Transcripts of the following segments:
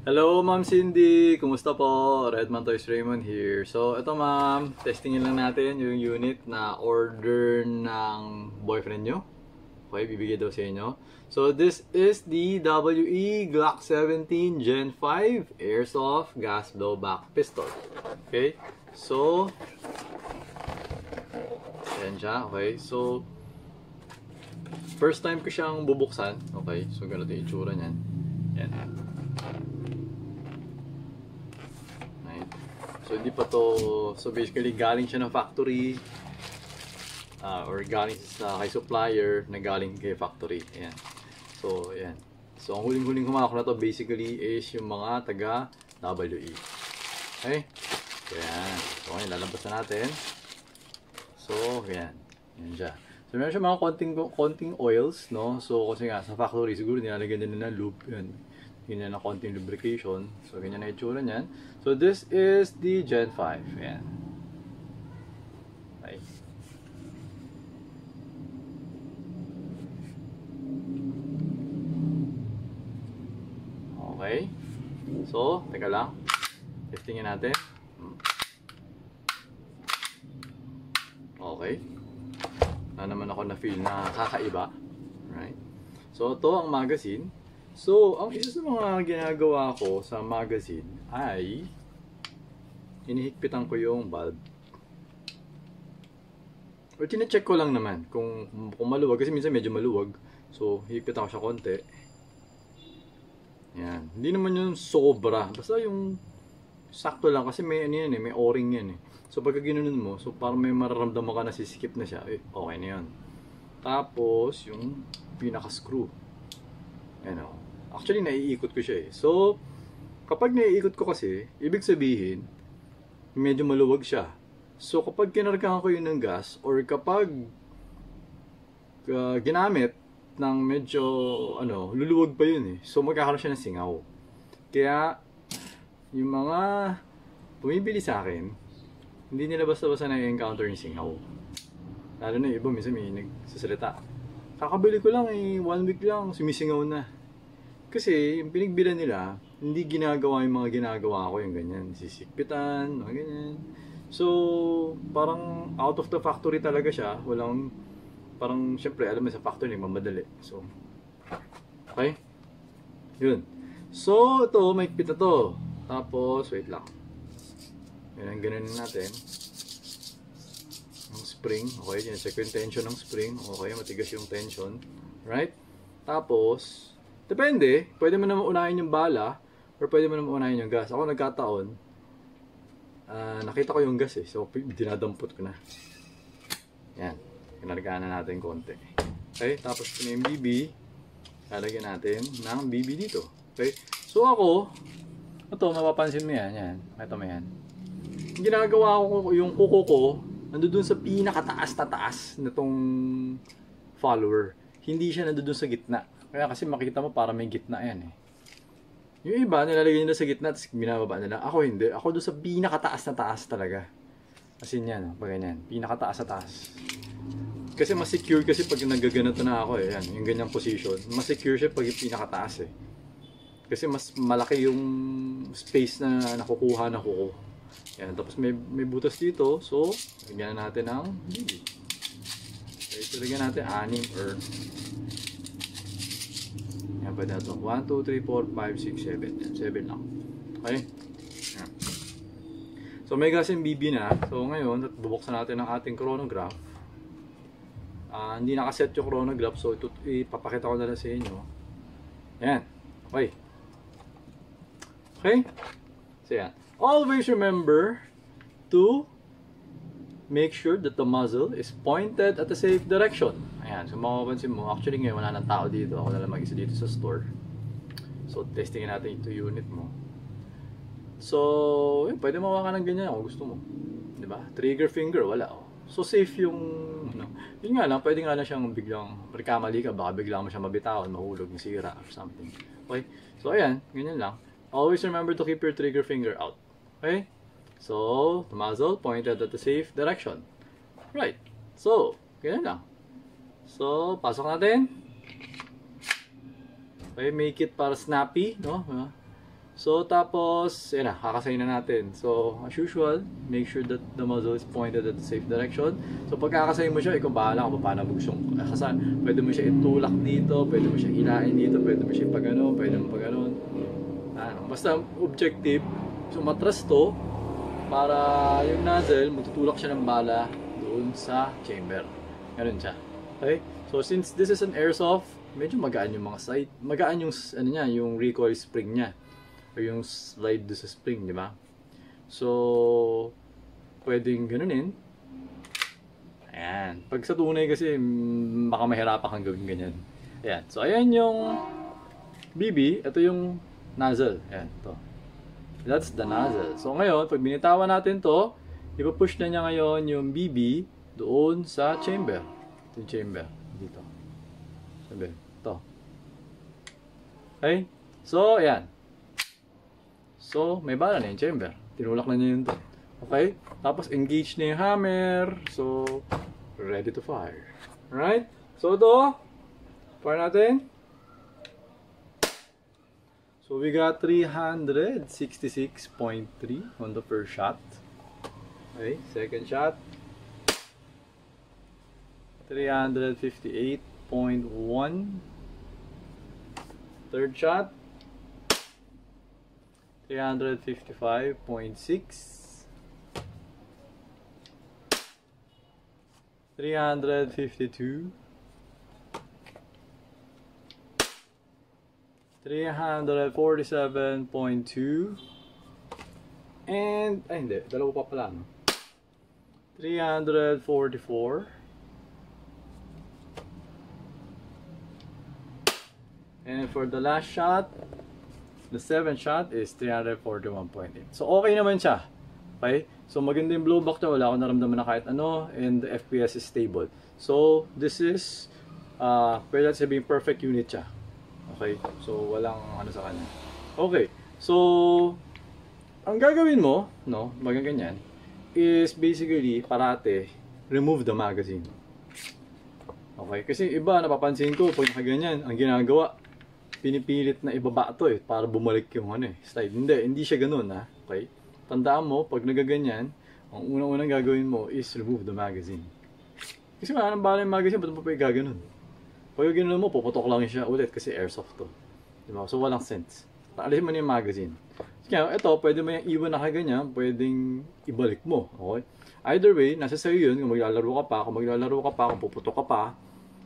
Hello, Ma'am Cindy! Kumusta po? Redman Toys Raymond here. So, ito ma'am, testingin lang natin yung unit na order ng boyfriend nyo. Okay, bibigay daw sa inyo. So, this is the WE Glock 17 Gen 5 Airsoft Gas Blowback Pistol. Okay, so, ayan siya. Okay, so, first time ko siyang bubuksan. Okay, so ganito yung itsura niyan. Yan. So hindi pa to, so basically galing siya ng factory or galing sa kay supplier na galing kay factory. Ayan. So ayan. So ang huling-huling humawak na to basically is yung mga taga WE. Okay? Ayan. So ngayon lalabas na natin. So ayan. Ayan siya. So meron siya mga konting oils, no? So kasi nga sa factory siguro nilalagyan nila ng lube. Yan. Ganyan na konting lubrication. So ganyan na itsura niyan. So this is the Gen 5. Ayan. Okay. Okay. So, teka lang. Testingin natin. Okay. Na naman ako na feel na kakaiba. Right. So, ito ang magazine. So, ang isa sa mga ginagawa ko sa magazine ay hinihigpitan ko yung bulb. Or tine-check ko lang naman kung maluwag. Kasi minsan medyo maluwag. So, hihigpitan ko siya konti. Yan. Hindi naman yung sobra. Basta yung sakto lang. Kasi may, ano yan, may o-ring yan. So, pagka ginunan mo, so parang may mararamdaman ka na sisikip na siya. Okay na yan. Tapos, yung pinaka-screw. Ayan o. Actually, naiikot ko siya . So, kapag naiikot ko kasi, ibig sabihin, medyo maluwag siya. So, kapag kinargahan ko yun ng gas, or kapag ginamit ng medyo, luluwag pa yun . So, magkakaroon siya ng singaw. Kaya, yung mga bumibili sa akin, hindi nila basta-basta na-encounter yung singaw. Lalo na yung iba, minsan may nagsasalita. Kakabili ko lang 1 week lang, sumisingaw na. Kasi yung pinagbilan nila, hindi ginagawa yung mga ginagawa ko, yung ganyan, sisikpitan, mga ganyan. So, parang out of the factory talaga siya. Walang, parang, syempre, alam mo sa factory, mamadali. So, okay? Yun. So, ito, may pita to. Tapos, wait lang. Yan ang ganun natin. Yung spring, okay? Check yung tension ng spring. Okay, matigas yung tension. Right? Tapos, depende, pwede mo naman unahin yung bala or pwede mo naman unahin yung gas. Ako nagkataon, nakita ko yung gas so dinadampot ko na. Yan, kinargaan na natin konti. Okay, tapos ito na yung BB, lalagyan natin ng BB dito. Okay, so ako, ito mapapansin mo yan, ito mo yan. Yung ginagawa ko, yung kuko ko, nandoon sa pinakataas na taas nitong follower. Hindi siya nandoon sa gitna. Kaya kasi makita mo para may gitna yan . Yung iba, nilalagay nila sa gitna, tapos binababa nila. Ako hindi. Ako doon sa pinakataas na taas talaga. As in yan, pag ganyan. Pinakataas na taas. Kasi mas secure kasi pag nagaganito na ako yan, yung ganyang position. Mas secure siya pag yung pinakataas . Kasi mas malaki yung space na nakukuha na kuko. Yan, tapos may butas dito. So, lagyan na natin ng BB. Okay, so lagyan natin 6 or yan pa na ito. 1, 2, 3, 4, 5, 6, 7. 7 lang. Okay? Yan. So may gas and BB na. So ngayon, bubuksan natin ang ating chronograph. Hindi nakaset yung chronograph. So ipapakita ko na lang sa inyo. Yan. Okay. Okay? So yan. Always remember to make sure that the muzzle is pointed at a safe direction. Ayan, so mapapansin mo, actually ngayon wala nang tao dito. Ako na lang mag-isa dito sa store. So, testingin natin ito unit mo. So, yun, pwede mawakan ng ganyan kung gusto mo. Diba? Trigger finger, wala. So, safe yung, yun nga lang, pwede nga lang siyang biglang, pagkamali ka, baka biglang mo siya mabitawan, mahulog, sira, or something. Okay? So, ayan, ganyan lang. Always remember to keep your trigger finger out. Okay? So, the muzzle pointed at the safe direction. Right. So, ganyan lang. So, pasok natin. Okay, make it para snappy, no? So, tapos, yun na, kakasay na natin. So, as usual, make sure that the muzzle is pointed at the safe direction. So, pag kakasay mo siya, ikaw bahala kung paano mo gustong kasan. Pwede mo siya itulak dito, pwede mo siya hilain dito, pwede mo siya pagano, pwede mo pagano. Basta objective, sumatras to, para yung nozzle, magtutulak siya ng bala doon sa chamber. Ganun siya. Okay? So, since this is an airsoft, medyo magaan yung mga side, magaan yung, ano niya, yung recoil spring niya. O yung slide do sa spring, di ba? So, pwedeng ganunin. Ayan. Pag sa tunay kasi, baka mahirapan kang gawin ganyan. Ayan. So, ayan yung BB. Ito yung nozzle. Ayan. Ito. That's the nozzle. So, ngayon, pag binitawan natin to, ipapush na niya ngayon yung BB doon sa chamber. Ito yung chamber. Dito. Sabi. Ito. Okay? So, ayan. So, may bala na yung chamber. Tinulak na niya yun doon. Okay? Tapos, engage na yung hammer. So, ready to fire. Alright? So, ito. Fire natin. So, we got 366.3 on the first shot. Okay? Second shot. 358.1. Third shot. 355.6, 352, 347.2, and, ay hindi, dalawa pa pala, no? 344, and for the last shot, the 7th shot is 341.8. So, okay naman siya. Okay? So, maganda yung blowback niya. Wala akong naramdaman na kahit ano. And the FPS is stable. So, this is, pwede natin sabihin, perfect unit siya. Okay? So, walang ano sa kanya. Okay. So, ang gagawin mo, no, magaganyan, is basically, parate, remove the magazine. Okay? Kasi iba, napapansin ko, pag nakaganyan, ang ginagawa, pinipilit na ibaba ito para bumalik yung slide. Hindi siya ganoon ha. Okay? Tandaan mo, pag nagaganyan, ang unang-unang gagawin mo is remove the magazine. Kasi wala nang bala yung magazine, ba't mo pa gaganon? Pag ganoon mo, puputok lang siya ulit kasi airsoft to. Diba? So walang sense. Alisin mo na yung magazine. Kaya ito, pwede mo yung iwan na kaganyan, pwedeng ibalik mo. Okay? Either way, nasa sa'yo yun, kung maglalaro ka pa, kung puputok ka pa,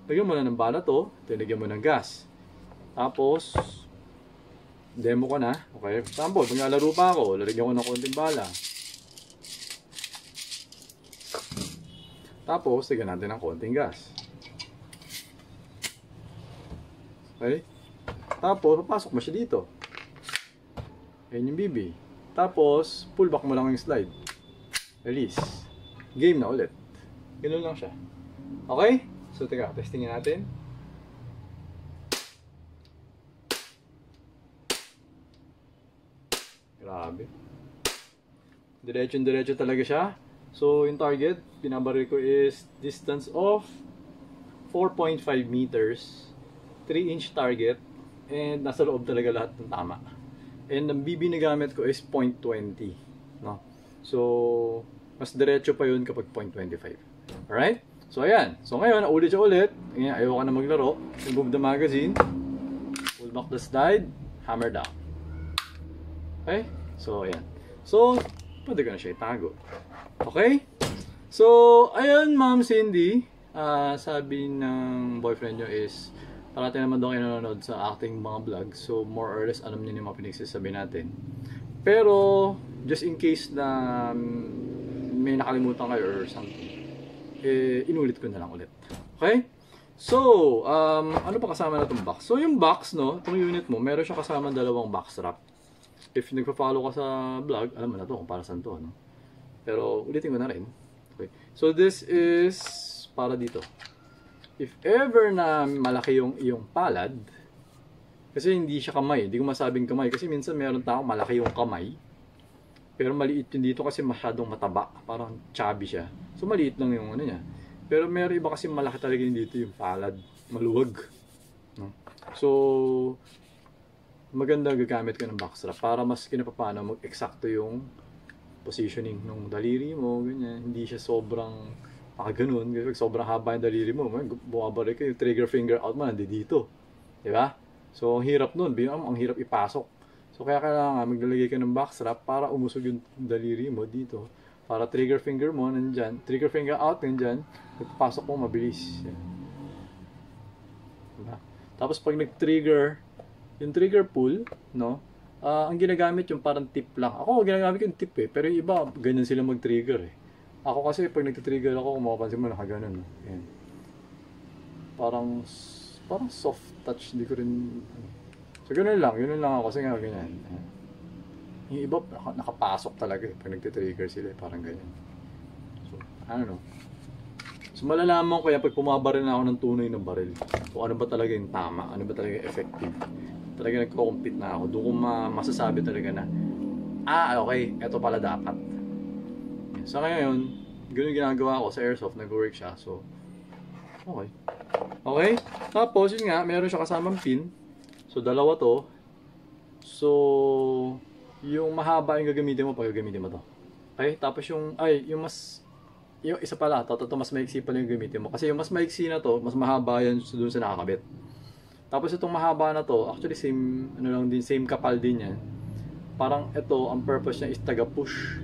lagyan mo na ng bala to, tinagyan mo ng gas. Tapos, demo ko na. Okay? Example, pag nalaro pa ako, lalagyan ko ng konting bala. Tapos, tignan natin ng konting gas. Okay? Tapos, papasok mo siya dito. Ayan yung BB. Tapos, pull back mo lang yung slide. Release. Game na ulit. Ganun lang siya. Okay? So, teka, testingin natin. Grabe. Diretso talaga siya. So, yung target, binabaril ko is distance of 4.5 meters, 3-inch target, and nasa loob talaga lahat ng tama. And ang BB na gamit ko is .20. No? So, mas diretso pa yun kapag .25. Alright? So, ayan. So, ngayon, naulit siya ulit. Ayaw ka na maglaro. Remove the magazine. Pull back the slide. Hammer down. Okay? So, ayan. So, pwede ka na siya itago. Okay? So, ayan, Ma'am Cindy. Sabi ng boyfriend nyo is parati naman daw kayo nanonood sa acting mga vlog. So, more or less, alam niyo yung mga pinagsasabi natin. Pero, just in case na may nakalimutan kayo or something, inulit ko na lang ulit. Okay? So, ano pa kasama na itong box? So, yung box, no, itong unit mo, meron siya kasama dalawang box wrap. If nagpa-follow ka sa vlog, alam mo na to kung para saan to, no? Pero, ulitin ko na rin. Okay. So, this is para dito. If ever na malaki yung iyong palad, kasi hindi siya kamay, hindi ko masabing kamay, kasi minsan meron tao malaki yung kamay, pero maliit yun dito kasi masyadong mataba, parang chubby siya. So, maliit lang yung ano niya. Pero meron iba kasi malaki talaga yun dito yung palad, maluwag. No? So, maganda gagamit ka ng backstrap para mas kinapapano mag-eksakto yung positioning ng daliri mo, ganyan. Hindi siya sobrang ganun. Kasi sobrang haba yung daliri mo, bumabalik ka yung trigger finger out mo, nandito. Di ba? So, ang hirap nun. Ang hirap ipasok. So, kaya kailangan maglalagay ka ng backstrap para umusog yung daliri mo dito. Para trigger finger mo, nandyan. Trigger finger out, nandyan. Pagpasok mo, mabilis. Yan. Diba? Tapos, pag nag-trigger, yung trigger pull, no? Ang ginagamit yung parang tip lang. Ako, ginagamit yung tip eh. Pero yung iba, ganyan sila mag-trigger eh. Ako kasi, pag nag-trigger ako, kung makapansin mo, nakaganon. Yan. Parang soft touch. Hindi ko rin... So, ganun lang. Yun lang ako kasi nga ganyan. Yung iba, nakapasok talaga eh. Pag nag-trigger sila, parang ganyan. So, I don't know. So, malalaman ko yan pag pumabaril na ako ng tunay na baril. So, ano ba talaga yung tama? Ano ba talaga yung effective? Talaga nagko-compete na ako. Doon ko masasabi talaga na, okay, eto pala dapat. So, ngayon, ganun ginagawa ko sa airsoft, nag-work siya. So, okay. Okay? Tapos, yun nga, meron siya kasamang pin. So, dalawa to. So, yung mahaba yung gagamitin mo, pag gagamitin mo to. Okay? Tapos yung isa pala, to mas maiksi pala yung gamitin mo. Kasi yung mas maiksi na to, mas mahaba yan doon sa nakakabit. Tapos itong mahaba na to, actually same kapal din yan. Parang ito, ang purpose niya is taga-push.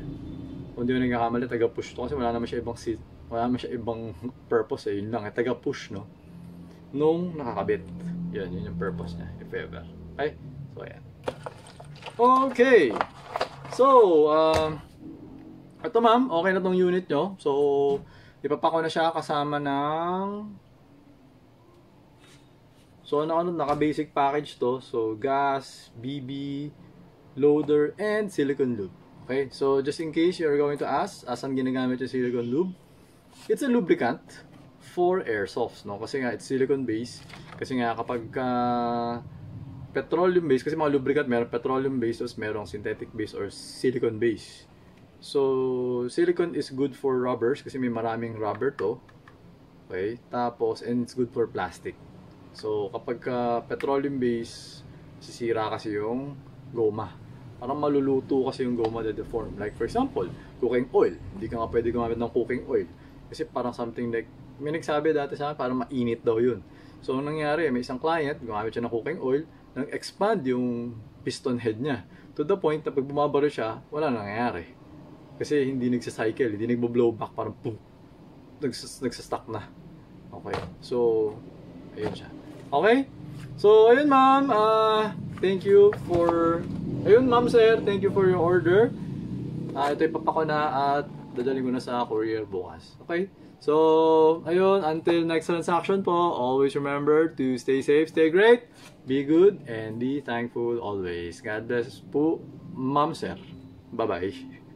Kung di mo nagkakamali, taga-push to. Kasi wala naman siya ibang purpose eh. Yun lang, taga-push, no? Nung nakakabit. Yun yung purpose niya, if ever. Okay? So, ayan. Okay! So, ito ma'am, okay na tong unit nyo. So, ipapako na siya kasama ng... So, naka-basic package to. So, gas, BB, loader, and silicone lube. Okay? So, just in case you're going to ask, asan ginagamit yung silicone lube? It's a lubricant for airsofts, no? Kasi nga, it's silicone based. Kasi nga, kapag petroleum based, kasi mga lubricant, meron petroleum based, tapos merong synthetic based or silicone based. So, silicone is good for rubbers, kasi may maraming rubber to. Okay? Tapos, and it's good for plastic. So, kapag petroleum base, sisira kasi yung goma. Parang maluluto kasi yung goma na deform. Like for example, cooking oil. Hindi ka nga pwede gumamit ng cooking oil. Kasi parang something like, may nagsabi dati sa akin, parang mainit daw yun. So, ang nangyari, may isang client, gumamit siya ng cooking oil, nag-expand yung piston head niya. To the point na pag bumabaro siya, wala nangyayari. Kasi hindi nagsa-cycle, hindi nagbo-blow back, parang boom. Nagsa-stuck na. Okay. So, ayun siya. Okay? So, ayun ma'am, thank you for, ayun ma'am sir, thank you for your order. Ito ipapako na at dadalhin ko na sa courier bukas. Okay? So, ayun, until next transaction po, always remember to stay safe, stay great, be good, and be thankful always. God bless po, ma'am sir. Bye-bye.